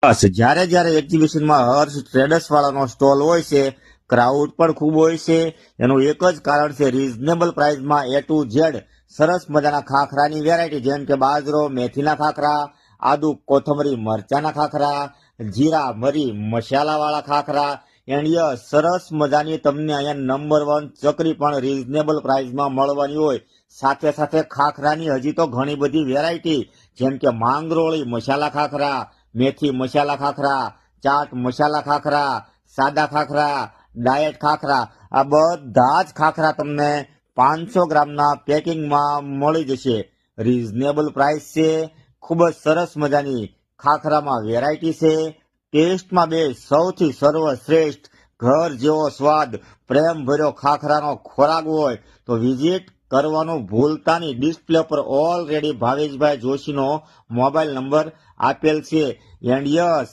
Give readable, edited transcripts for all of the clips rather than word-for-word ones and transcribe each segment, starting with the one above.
બસ જ્યારે જ્યારે એક્ઝિબિશનમાં હર્ષ traders વાળાનો stall હોય છે, ક્રાઉડ પણ ખૂબ હોય છે. એનું એક જ કારણ છે રીઝનેબલ પ્રાઇસમાં A to Z સરસ મજાના ખાખરાની વેરાયટી, જેમ કે બાજરો મેથીના ખાખરા, આદુ કોથમરી મરચાના ખાખરા, જીરા મરી મસાલાવાળા ખાખરા. એન્ડ યસ, સરસ મજાની તમને અહીંયા નંબર 1 ચકરી પણ રીઝનેબલ પ્રાઇસમાં મળવાની હોય. સાથે સાથે ખાખરાની હજી તો ઘણી બધી વેરાયટી, જેમ કે માંગરોળી મસાલા ખાખરા, મેથી મસાલા ખાખરા, ચાટ મસાલા ખાખરા, સાદા ખાખરા, ડાયટ ખાખરા. આ બધા જ ખાખરા તમને 500 ગ્રામના પેકિંગમાં મળી જશે. રીઝનેબલ પ્રાઇસ છે, ખૂબ જ સરસ મજાની ખાખરામાં વેરાયટી છે. ટેસ્ટમાં બે સૌથી સર્વશ્રેષ્ઠ ઘર જેવો સ્વાદ, પ્રેમ ભર્યો ખાખરાનો ખોરાક હોય તો વિઝિટ કરવાનું ભૂલતા નહીં. ડિસ્પ્લે પર ઓલરેડી ભાવેશભાઈ જોશીનો મોબાઈલ નંબર આપેલ છે. એન્ડ યસ,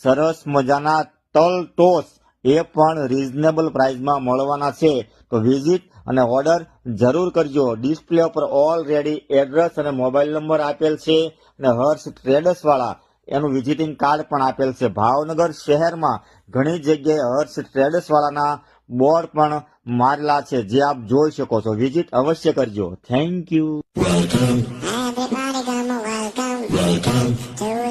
સરસ મજાના તલ ટોસ એ પણ રીઝનેબલ પ્રાઇસમાં મળવાના છે. તો વિઝિટ અને ઓર્ડર જરૂર કરજો. ડિસ્પ્લે પર ઓલરેડી એડ્રેસ અને મોબાઈલ નંબર આપેલ છે, અને હર્ષ ટ્રેડર્સ વાળા એનું વિઝિટિંગ કાર્ડ પણ આપેલ છે. ભાવનગર શહેરમાં ઘણી જગ્યાએ હર્ષ ટ્રેડર્સ વાળાના બોર્ડ પણ મારેલા છે, જે આપ જોઈ શકો છો. વિઝિટ અવશ્ય કરજો. Thank you. Welcome to